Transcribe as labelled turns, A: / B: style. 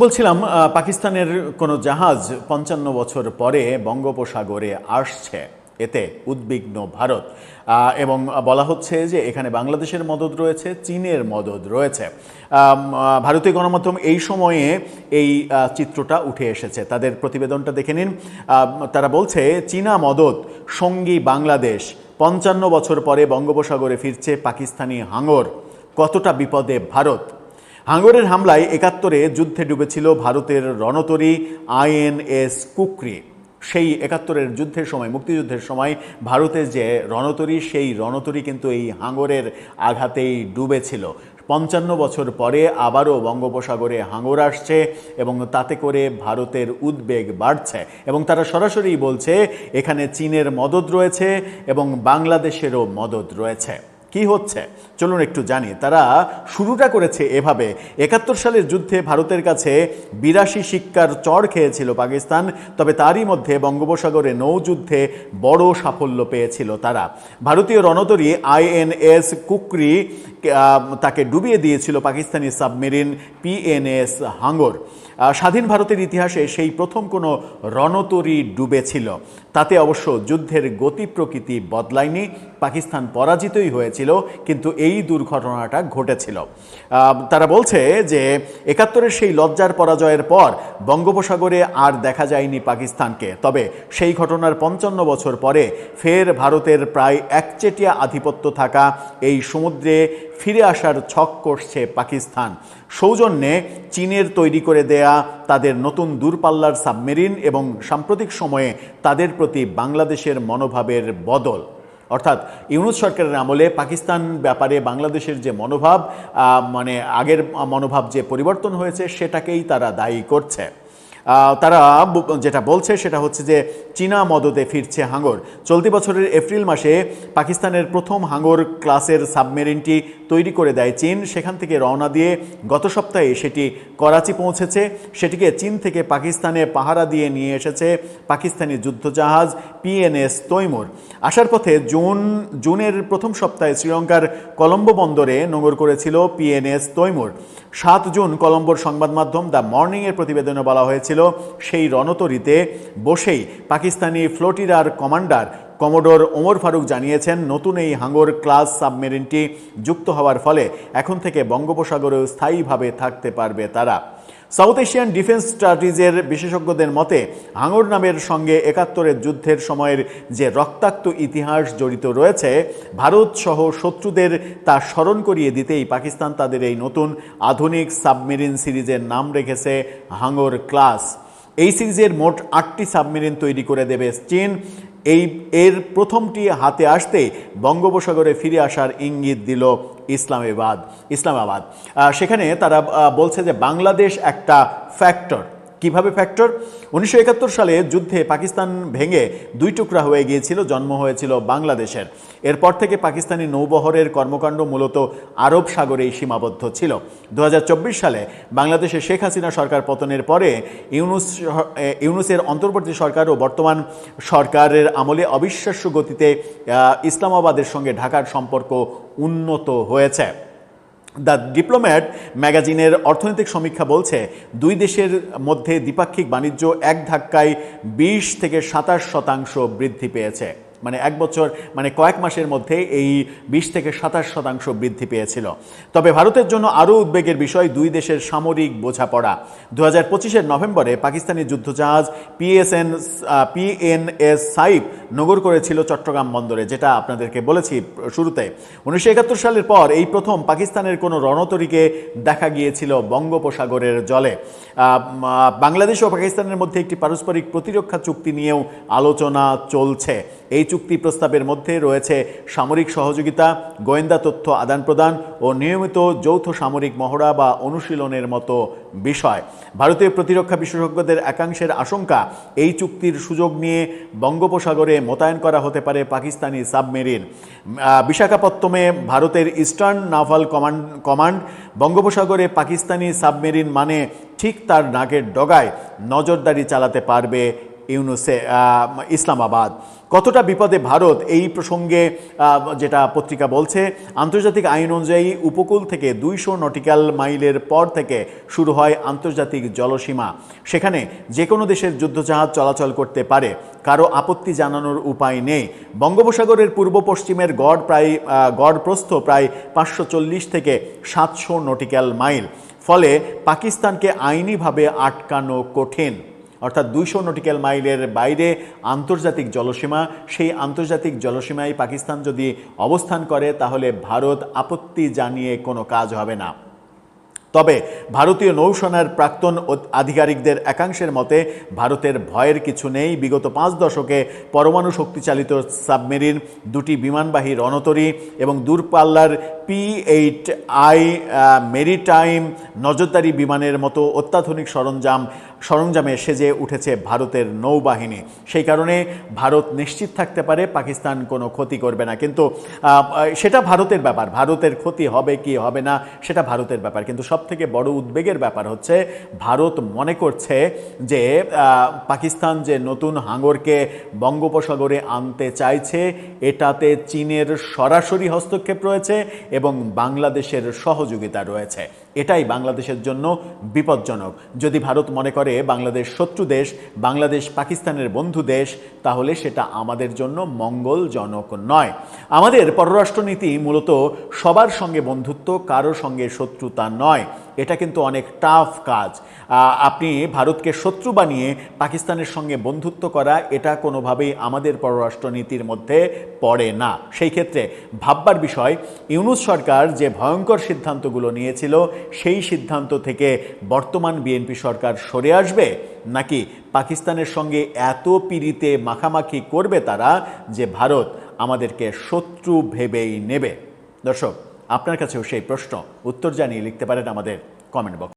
A: বলছিলাম পাকিস্তানের কোনো জাহাজ ৫৫ বছর পরে বঙ্গোপসাগরে আসছে, এতে উদ্বিগ্ন ভারত। এবং বলা হচ্ছে যে এখানে বাংলাদেশের মদদ রয়েছে, চীনের মদদ রয়েছে। ভারতীয় গণমাধ্যম এই সময়ে এই চিত্রটা উঠে এসেছে, তাদের প্রতিবেদনটা দেখে নিন। তারা বলছে চীনা মদদ সঙ্গী বাংলাদেশ, ৫৫ বছর পরে বঙ্গোপসাগরে ফিরছে পাকিস্তানি হাঙর, কতটা বিপদে ভারত। হাঙ্গরের হামলায় ৭১-এ যুদ্ধে ডুবেছিল ভারতের রণতরী INS কুকরি। সেই ৭১-এর যুদ্ধের সময়, মুক্তিযুদ্ধের সময় ভারতের যে রণতরী, সেই রণতরী কিন্তু এই হাঙ্গরের আঘাতেই ডুবেছিল। ৫৫ বছর পরে আবারও বঙ্গোপসাগরে হাঙ্গর আসছে এবং তাতে করে ভারতের উদ্বেগ বাড়ছে এবং তারা সরাসরি বলছে এখানে চীনের মদদ রয়েছে এবং বাংলাদেশেরও মদদ রয়েছে। কি হচ্ছে চলুন একটু জানি। তারা শুরুটা করেছে এভাবে, ৭১ সালের যুদ্ধে ভারতের কাছে ৮২ সিক্কার চড় খেয়েছিল পাকিস্তান, তবে তারই মধ্যে বঙ্গোপসাগরে নৌযুদ্ধে বড় সাফল্য পেয়েছিল তারা। ভারতীয় রণতরী INS কুকরি তাকে ডুবিয়ে দিয়েছিল পাকিস্তানি সাবমেরিন PNS হাঙ্গর। স্বাধীন ভারতের ইতিহাসে সেই প্রথম কোনো রণতরী ডুবেছিল। তাতে অবশ্য যুদ্ধের গতি প্রকৃতি বদলায়নি, পাকিস্তান পরাজিতই হয়েছিল, কিন্তু এই দুর্ঘটনাটা ঘটেছিল। তারা বলছে যে ৭১-এর সেই লজ্জার পরাজয়ের পর বঙ্গোপসাগরে আর দেখা যায়নি পাকিস্তানকে, তবে সেই ঘটনার ৫৫ বছর পরে ফের ভারতের প্রায় একচেটিয়া আধিপত্য থাকা এই সমুদ্রে ফিরে আসার ছক কষছে পাকিস্তান। সৌজন্যে চীনের তৈরি করে দেয়া তাদের নতুন দূরপাল্লার সাবমেরিন এবং সাম্প্রতিক সময়ে তাদের প্রতি বাংলাদেশের মনোভাবের বদল, অর্থাৎ ইউনূস সরকারের আমলে পাকিস্তান ব্যাপারে বাংলাদেশের যে মনোভাব, মানে আগের মনোভাব যে পরিবর্তন হয়েছে, সেটাকেই তারা দায়ী করছে। তারা যেটা বলছে সেটা হচ্ছে যে চীনা মদদে ফিরছে হাঙ্গর। চলতি বছরের এপ্রিল মাসে পাকিস্তানের প্রথম হাঙ্গর ক্লাসের সাবমেরিনটি তৈরি করে দেয় চীন। সেখান থেকে রওনা দিয়ে গত সপ্তাহে সেটি করাচি পৌঁছেছে। সেটিকে চীন থেকে পাকিস্তানে পাহারা দিয়ে নিয়ে এসেছে পাকিস্তানি যুদ্ধজাহাজ PNS তৈমুর। আসার পথে জুনের প্রথম সপ্তাহে শ্রীলঙ্কার কলম্বো বন্দরে নোঙর করেছিল PNS তৈমুর। ৭ জুন কলম্বোর সংবাদ মাধ্যম দ্য মর্নিংয়ের প্রতিবেদনে বলা হয়েছিল সেই রণতরীতে বসেই পাকিস্তানি ফ্লোটিরার কমান্ডার কমোডোর ওমর ফারুক জানিয়েছেন, নতুন এই হাঙ্গর ক্লাস সাবমেরিনটি যুক্ত হওয়ার ফলে এখন থেকে বঙ্গোপসাগরেও স্থায়ীভাবে থাকতে পারবে তারা। সাউথ এশিয়ান ডিফেন্স স্ট্র্যাটেজির বিশেষজ্ঞদের মতে হাঙ্গর নামের সঙ্গে ৭১-এর যুদ্ধের সময়ের যে রক্তাক্ত ইতিহাস জড়িত রয়েছে, ভারত সহ শত্রুদের তা স্মরণ করিয়ে দিতেই পাকিস্তান তাদের এই নতুন আধুনিক সাবমেরিন সিরিজের নাম রেখেছে হাঙ্গর ক্লাস। এই সিরিজের মোট ৮টি সাবমেরিন তৈরি করে দেবে চীন। এর প্রথমটি হাতে আসতেই বঙ্গোপসাগরে ফিরে আসার ইঙ্গিত দিল ইসলামাবাদ। সেখানে তারা বলছে যে বাংলাদেশ একটা ফ্যাক্টর। কিভাবে ফ্যাক্টর? ১৯৭১ সালে যুদ্ধে পাকিস্তান ভেঙে ২ টুকরা হয়ে গিয়েছিল, জন্ম হয়েছিল বাংলাদেশের। এরপর থেকে পাকিস্তানি নৌবহরের কর্মকাণ্ড মূলত আরব সাগরেই সীমাবদ্ধ ছিল। ২০২৪ সালে বাংলাদেশে শেখ হাসিনা সরকার পতনের পরে ইউনূসের অন্তর্বর্তী সরকার ও বর্তমান সরকারের আমলে অবিশ্বাস্য গতিতে ইসলামাবাদের সঙ্গে ঢাকার সম্পর্ক উন্নত হয়েছে। দ্য ডিপ্লোম্যাট ম্যাগাজিনের অর্থনৈতিক সমীক্ষা বলছে, দুই দেশের মধ্যে দ্বিপাক্ষিক বাণিজ্য এক ধাক্কায় ২০ থেকে ২৭% বৃদ্ধি পেয়েছে। মানে এক বছর, মানে কয়েক মাসের মধ্যে এই ২০ থেকে ২৭% বৃদ্ধি পেয়েছিল। তবে ভারতের জন্য আরও উদ্বেগের বিষয় দুই দেশের সামরিক বোঝাপড়া। ২০২৫-এর নভেম্বরে পাকিস্তানি যুদ্ধজাহাজ PNS সাইফ নোঙর করেছিল চট্টগ্রাম বন্দরে, যেটা আপনাদেরকে বলেছি শুরুতে। ১৯৭১ সালের পর এই প্রথম পাকিস্তানের কোনো রণতরীকে দেখা গিয়েছিল বঙ্গোপসাগরের জলে। বাংলাদেশ ও পাকিস্তানের মধ্যে একটি পারস্পরিক প্রতিরক্ষা চুক্তি নিয়েও আলোচনা চলছে। এই চুক্তি প্রস্তাবের মধ্যে রয়েছে সামরিক সহযোগিতা, গোয়েন্দা তথ্য আদান প্রদান ও নিয়মিত যৌথ সামরিক মহড়া বা অনুশীলনের মতো বিষয়। ভারতীয় প্রতিরক্ষা বিশেষজ্ঞদের একাংশের আশঙ্কা, এই চুক্তির সুযোগ নিয়ে বঙ্গোপসাগরে মোতায়েন করা হতে পারে পাকিস্তানি সাবমেরিন। বিশাখাপত্তমে ভারতের ইস্টার্ন নাভাল কমান্ড বঙ্গোপসাগরে পাকিস্তানি সাবমেরিন মানে ঠিক তার নাকের ডগায় নজরদারি চালাতে পারবে ইউনূসে ইসলামাবাদ। কতটা বিপদে ভারত এই প্রসঙ্গে যেটা পত্রিকা বলছে, আন্তর্জাতিক আইন অনুযায়ী উপকূল থেকে 200 নটিক্যাল মাইলের পর থেকে শুরু হয় আন্তর্জাতিক জলসীমা। সেখানে যে কোনো দেশের যুদ্ধজাহাজ চলাচল করতে পারে, কারো আপত্তি জানানোর উপায় নেই। বঙ্গোপসাগরের পূর্ব পশ্চিমের গড় প্রস্থ প্রায় 540 থেকে 700 নটিক্যাল মাইল। ফলে পাকিস্তানকে আইনিভাবে আটকানো কঠিন। অর্থাৎ 200 নটিক্যাল মাইলের বাইরে আন্তর্জাতিক জলসীমা, সেই আন্তর্জাতিক জলসীমায় পাকিস্তান যদি অবস্থান করে তাহলে ভারত আপত্তি জানিয়ে কোনো কাজ হবে না। তবে ভারতীয় নৌসেনার প্রাক্তন আধিকারিকদের একাংশের মতে ভারতের ভয়ের কিছু নেই। বিগত 5 দশকে পরমাণু শক্তিচালিত সাবমেরিন, 2টি বিমানবাহী রণতরী এবং দূরপাল্লার P-8I মেরিটাইম নজরদারি বিমানের মতো অত্যাধুনিক সরঞ্জামে সেজে উঠেছে ভারতের নৌবাহিনী। সেই কারণে ভারত নিশ্চিত থাকতে পারে পাকিস্তান কোনো ক্ষতি করবে না। কিন্তু সেটা ভারতের ব্যাপার, ভারতের ক্ষতি হবে কি হবে না সেটা ভারতের ব্যাপার। কিন্তু সবথেকে বড় উদ্বেগের ব্যাপার হচ্ছে ভারত মনে করছে যে পাকিস্তান যে নতুন হাঙরকে বঙ্গোপসাগরে আনতে চাইছে, এটাতে চীনের সরাসরি হস্তক্ষেপ রয়েছে এবং বাংলাদেশের সহযোগিতা রয়েছে। এটাই বাংলাদেশের জন্য বিপজ্জনক। যদি ভারত মনে করে বাংলাদেশ শত্রু দেশ, বাংলাদেশ পাকিস্তানের বন্ধু দেশ, তাহলে সেটা আমাদের জন্য মঙ্গলজনক নয়। আমাদের পররাষ্ট্রনীতি মূলত সবার সঙ্গে বন্ধুত্ব, কারো সঙ্গে শত্রুতা নয়। এটা কিন্তু অনেক টাফ কাজ। আপনি ভারতকে শত্রু বানিয়ে পাকিস্তানের সঙ্গে বন্ধুত্ব করা, এটা কোনোভাবেই আমাদের পররাষ্ট্রনীতির মধ্যে পড়ে না। সেই ক্ষেত্রে ভাববার বিষয়, ইউনূস সরকার যে ভয়ঙ্কর সিদ্ধান্তগুলো নিয়েছিল সেই সিদ্ধান্ত থেকে বর্তমান বিএনপি সরকার সরে আসবে, নাকি পাকিস্তানের সঙ্গে এত পিরিতে মাখামাখি করবে তারা যে ভারত আমাদেরকে শত্রু ভেবেই নেবে। দর্শক, আপনার কাছেও সেই প্রশ্ন, উত্তর জানিয়ে লিখতে পারেন আমাদের কমেন্ট বক্স।